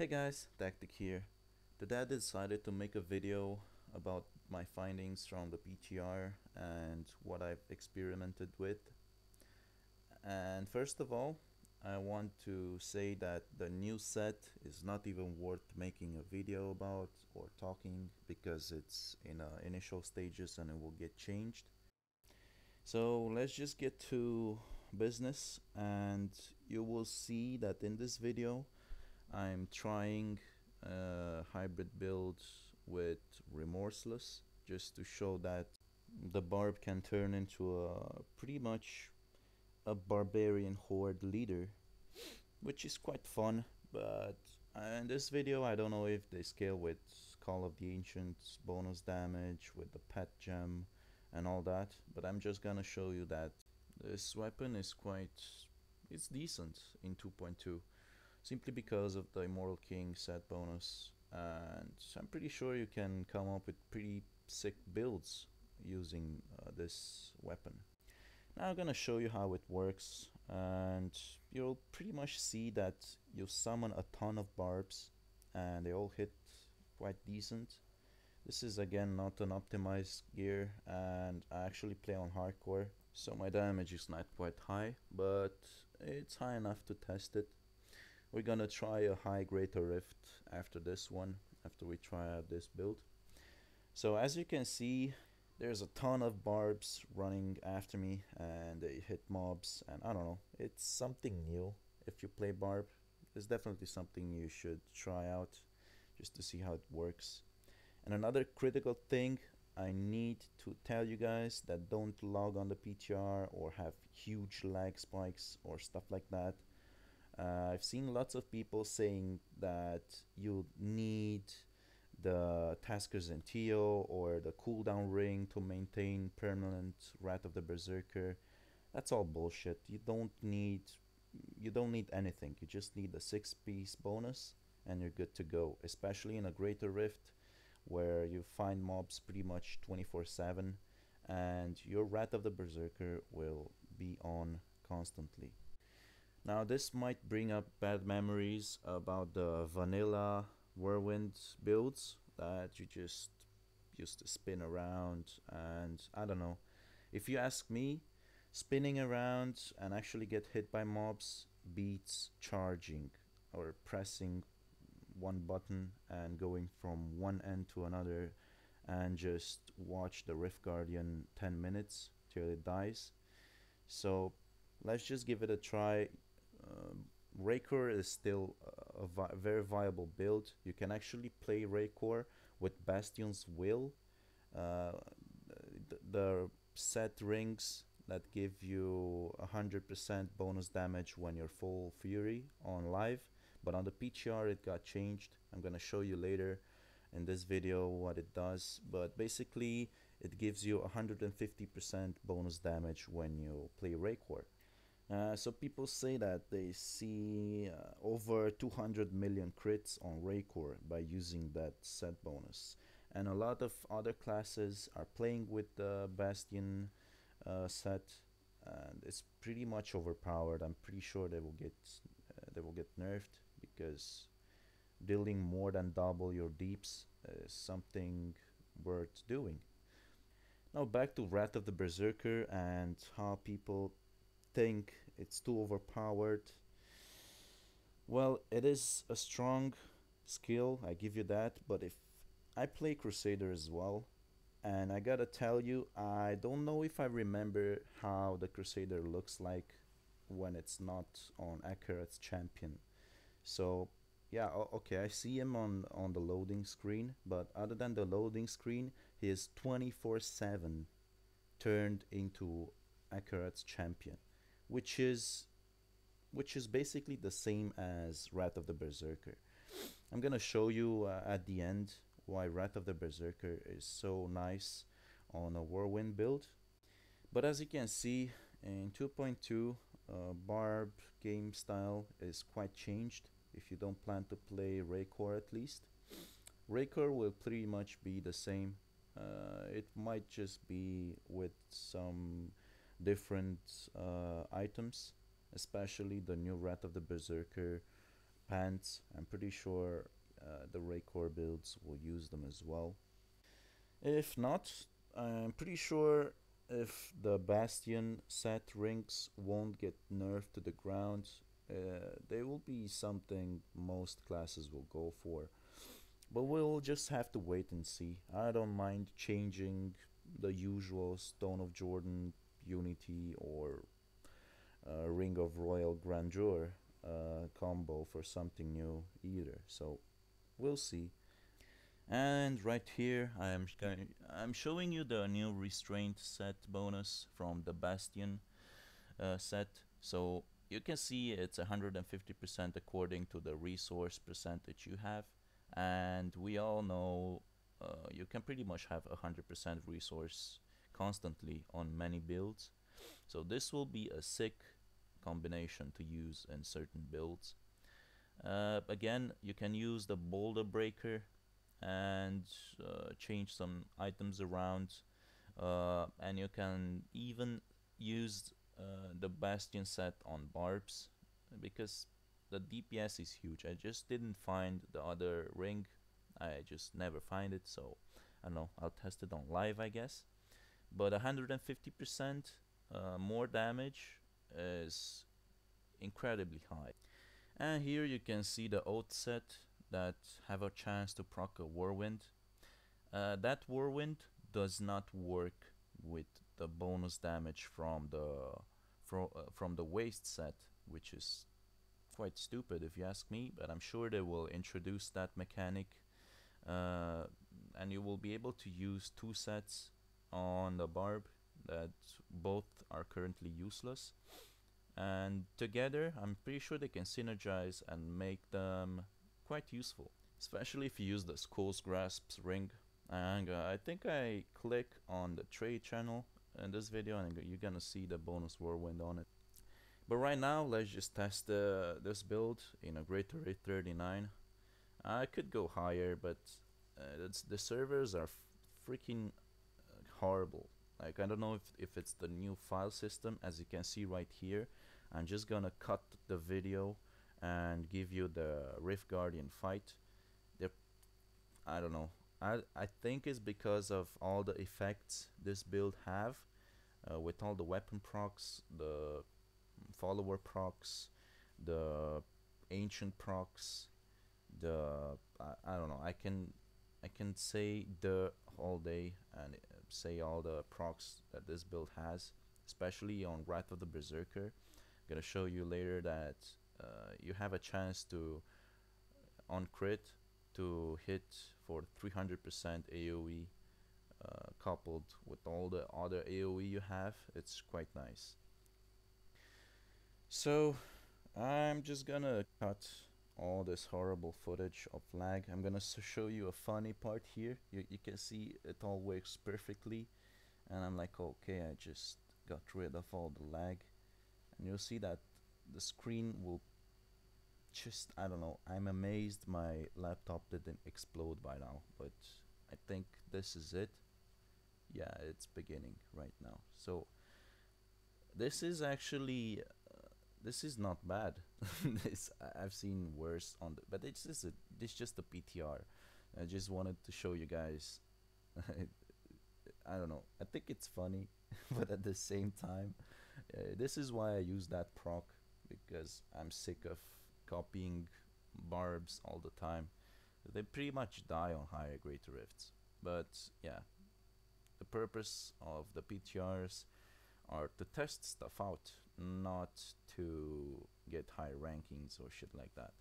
Hey guys, Tactic here. Today I decided to make a video about my findings from the PTR and what I've experimented with. And first of all, I want to say that the new set is not even worth making a video about or talking because it's in initial stages and it will get changed. So let's just get to business, and you will see that in this video I'm trying a hybrid build with Remorsless just to show that the barb can turn into a pretty much a barbarian horde leader, which is quite fun. But in this video I don't know if they scale with Call of the Ancients bonus damage with the pet gem and all that, but I'm just gonna show you that this weapon is it's decent in 2.2 simply because of the Immortal King set bonus, and I'm pretty sure you can come up with pretty sick builds using this weapon. Now I'm gonna show you how it works, and you'll pretty much see that you summon a ton of barbs and they all hit quite decent. This is again not an optimized gear, and I actually play on hardcore, so my damage is not quite high, but it's high enough to test it. We're gonna try a high greater rift after this one, after we try out this build. So as you can see, there's a ton of barbs running after me and they hit mobs, and I don't know, it's something new. If you play barb, it's definitely something you should try out just to see how it works. And another critical thing I need to tell you guys that don't log on the PTR or have huge lag spikes or stuff like that. I've seen lots of people saying that you need the Tasker's Zentio or the cooldown ring to maintain permanent Wrath of the Berserker. That's all bullshit. You don't need anything. You just need the 6-piece bonus and you're good to go, especially in a Greater Rift where you find mobs pretty much 24/7 and your Wrath of the Berserker will be on constantly. Now this might bring up bad memories about the vanilla whirlwind builds that you just used to spin around, and I don't know. If you ask me, spinning around and actually get hit by mobs beats charging or pressing one button and going from one end to another and just watch the Rift Guardian 10 minutes till it dies. So let's just give it a try. Raekor is still a very viable build. You can actually play Raekor with Bastion's Will. Uh, the set rings that give you 100% bonus damage when you're full fury on live, but on the PTR it got changed. I'm gonna show you later in this video what it does, but basically it gives you 150% bonus damage when you play Raekor. So people say that they see over 200 million crits on Raekor by using that set bonus, and a lot of other classes are playing with the Bastion set, and it's pretty much overpowered. I'm pretty sure they will get nerfed because dealing more than double your deeps is something worth doing. Now back to Wrath of the Berserker and how people think it's too overpowered. Well, it is a strong skill, I give you that, but if I play Crusader as well, and I gotta tell you, I don't know if I remember how the Crusader looks like when it's not on Akarat's champion. So yeah, okay, I see him on the loading screen, but other than the loading screen, he is 24/7 turned into Akarat's champion, which is basically the same as Wrath of the Berserker. I'm gonna show you at the end why Wrath of the Berserker is so nice on a Whirlwind build. But as you can see, in 2.2, Barb game style is quite changed if you don't plan to play Raekor at least. Raekor will pretty much be the same. It might just be with some different items, especially the new Wrath of the Berserker pants. I'm pretty sure the Raekor builds will use them as well. If not, I'm pretty sure if the Bastion set rings won't get nerfed to the ground, they will be something most classes will go for. But we'll just have to wait and see. I don't mind changing the usual Stone of Jordan, Unity, or Ring of Royal Grandeur combo for something new either. So we'll see. And right here I'm showing you the new restraint set bonus from the Bastion set. So you can see it's 150% according to the resource percentage you have, and we all know you can pretty much have 100% resource constantly on many builds. So this will be a sick combination to use in certain builds. Again, you can use the boulder breaker and change some items around, and you can even use the Bastion set on barbs, because the DPS is huge. I just didn't find the other ring. I just never find it, so I don't know, I'll test it on live, I guess. But 150% more damage is incredibly high. And here you can see the oath set that have a chance to proc a whirlwind. That whirlwind does not work with the bonus damage from the waste set, which is quite stupid if you ask me, but I'm sure they will introduce that mechanic, and you will be able to use two sets on the barb that both are currently useless, and together I'm pretty sure they can synergize and make them quite useful, especially if you use the Skull's Grasps ring. And I think I click on the trade channel in this video and you're gonna see the bonus whirlwind on it. But right now let's just test this build in a Greater 839. I could go higher, but the servers are freaking horrible. Like, I don't know if it's the new file system. As you can see right here, I'm just gonna cut the video and give you the Rift Guardian fight. I don't know. I think it's because of all the effects this build have, with all the weapon procs, the follower procs, the ancient procs, I don't know. I can say the all day and say all the procs that this build has, especially on Wrath of the Berserker. I'm gonna show you later that you have a chance to on crit to hit for 300% AoE, coupled with all the other AoE you have. It's quite nice. So I'm just gonna cut all this horrible footage of lag. I'm gonna show you a funny part here. You can see it all works perfectly, and I'm like, okay, I just got rid of all the lag, and you'll see that the screen will just, I don't know, I'm amazed my laptop didn't explode by now, but I think this is it. Yeah, it's beginning right now. So this is actually this is not bad. I've seen worse on the, but it's just a PTR. I just wanted to show you guys. I don't know, I think it's funny, but at the same time, this is why I use that proc, because I'm sick of copying barbs all the time. They pretty much die on higher greater rifts. But yeah, the purpose of the PTRs are to test stuff out, not to get high rankings or shit like that.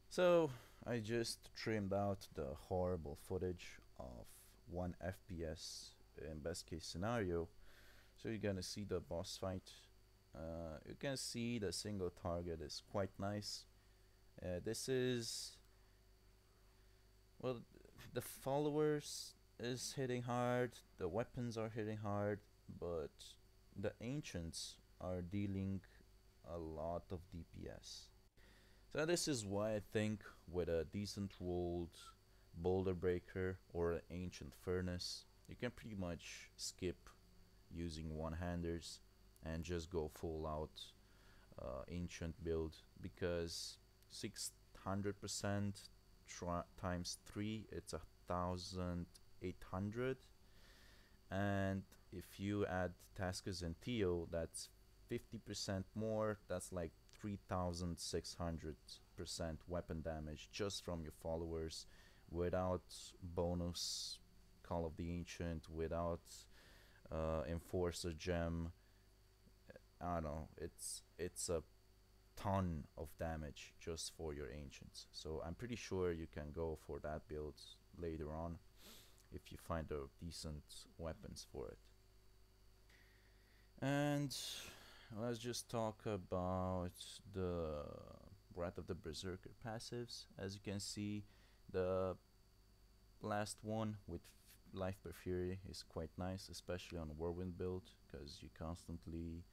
So I just trimmed out the horrible footage of 1 FPS in best case scenario. So you're gonna see the boss fight. You can see the single target is quite nice. This is, well, the followers is hitting hard, the weapons are hitting hard, but the ancients are dealing a lot of DPS. So this is why I think with a decent rolled boulder breaker or an ancient furnace, you can pretty much skip using one-handers and just go full out ancient build, because 600% times 3, it's 1,800, and if you add Taskus and Theo, that's 50% more. That's like 3,600% weapon damage just from your followers, without bonus Call of the Ancient, without Enforcer Gem. I don't know. It's a ton of damage just for your ancients. So I'm pretty sure you can go for that build later on if you find a decent weapons for it. And let's just talk about the Wrath of the Berserker passives. As you can see, the last one with Life per Fury is quite nice, especially on Whirlwind build, because you constantly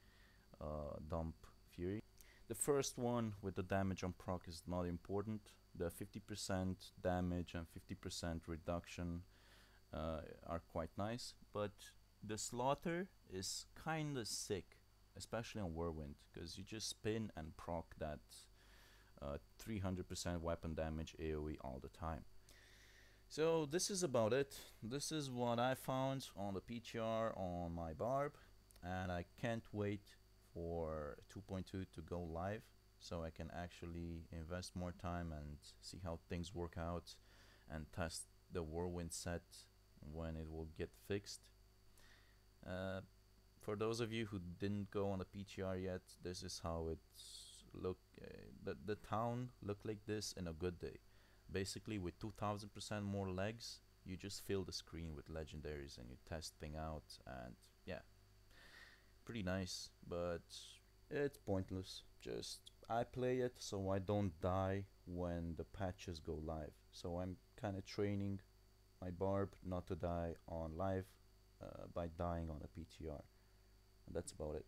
dump Fury. The first one with the damage on proc is not important. The 50% damage and 50% reduction are quite nice, but the slaughter is kinda sick, especially on Whirlwind, because you just spin and proc that 300% weapon damage AoE all the time. So this is about it. This is what I found on the PTR on my Barb, and I can't wait for 2.2 to go live so I can actually invest more time and see how things work out and test the Whirlwind set when it will get fixed. For those of you who didn't go on the PTR yet, this is how it's look. The town looked like this in a good day. Basically, with 2,000% more legs, you just fill the screen with legendaries and you test thing out, and yeah, pretty nice. But it's pointless. Just I play it so I don't die when the patches go live. So I'm kind of training my Barb not to die on live by dying on a PTR. And that's about it.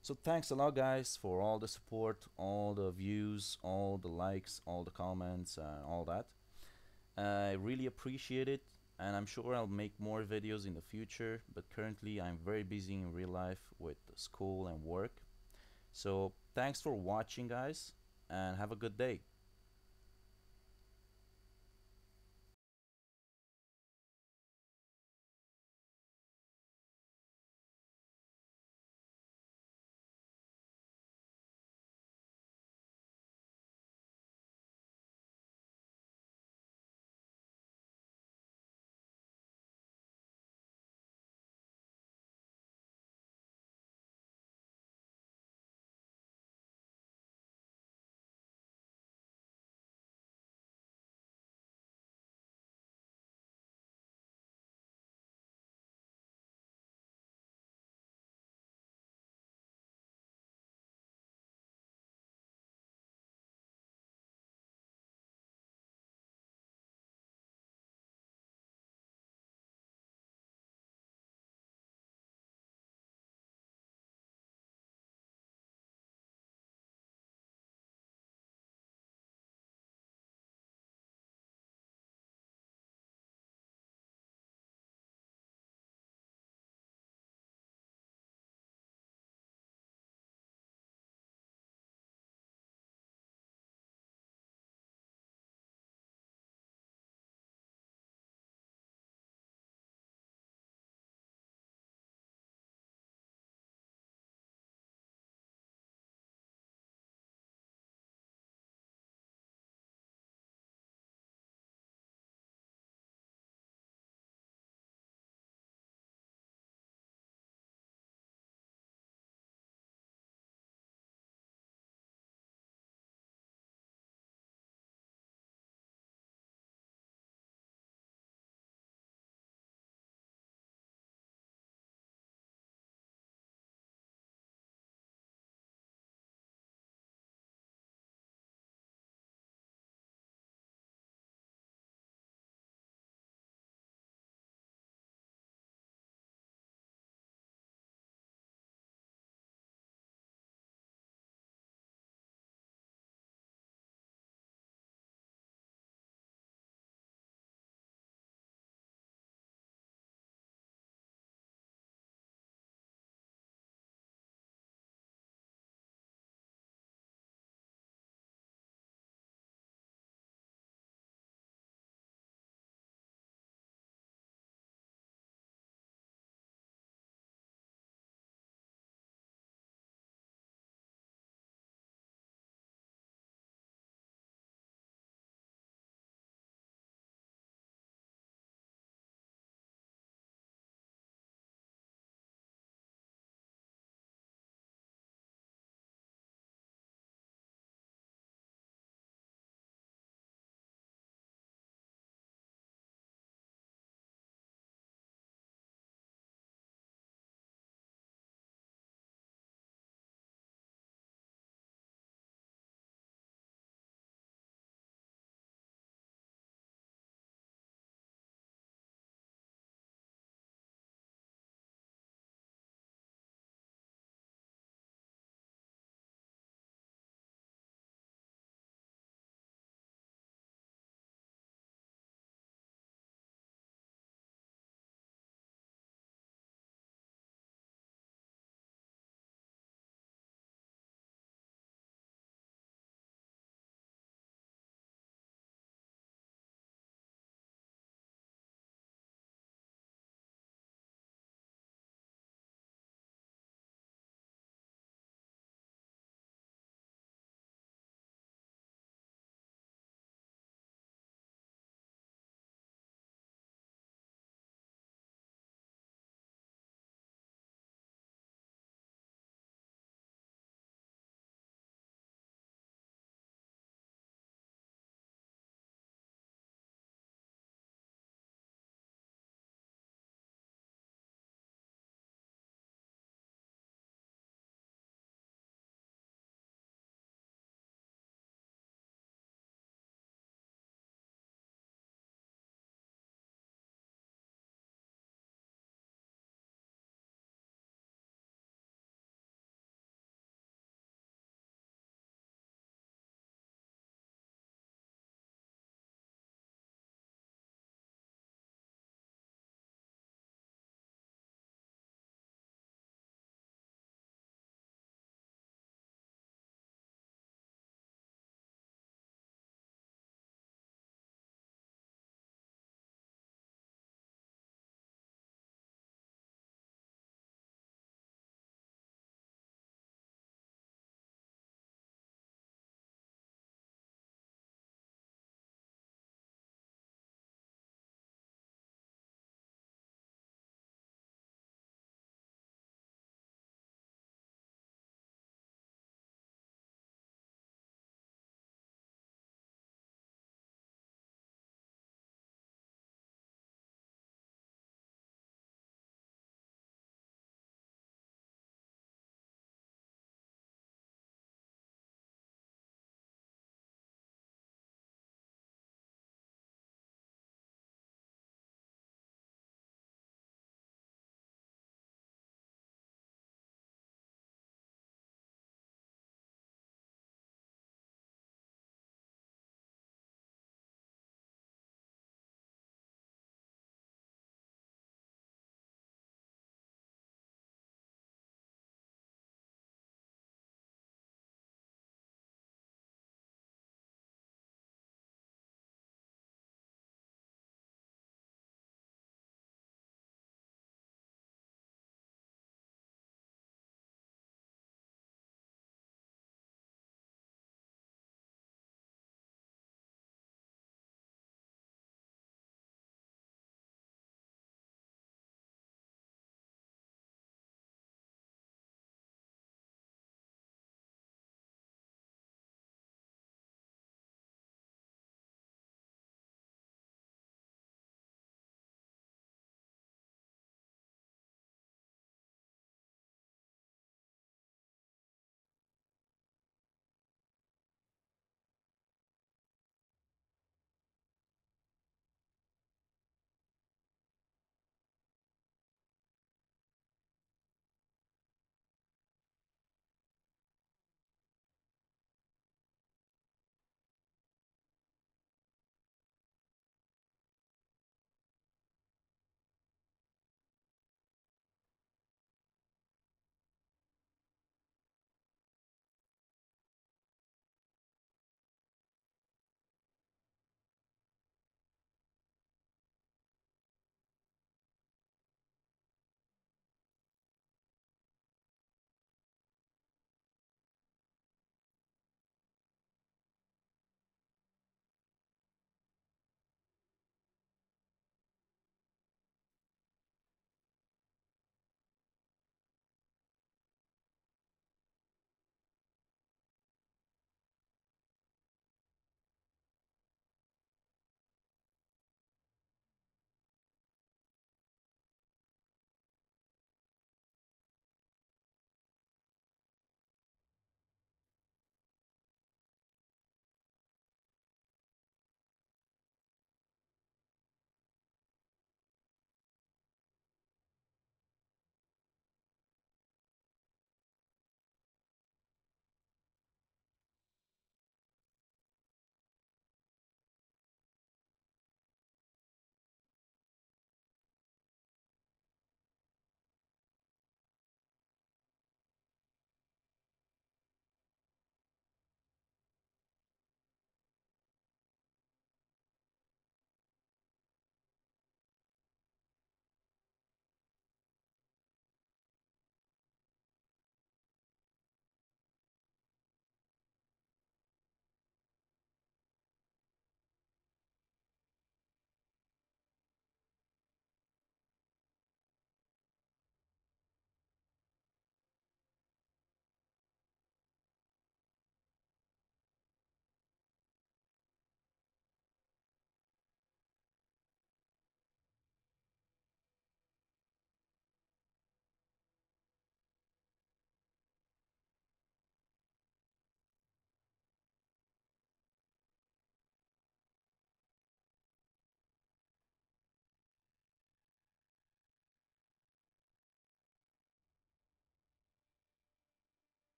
So thanks a lot, guys, for all the support, all the views, all the likes, all the comments, all that. I really appreciate it, and I'm sure I'll make more videos in the future, but currently I'm very busy in real life with school and work. So thanks for watching, guys, and have a good day.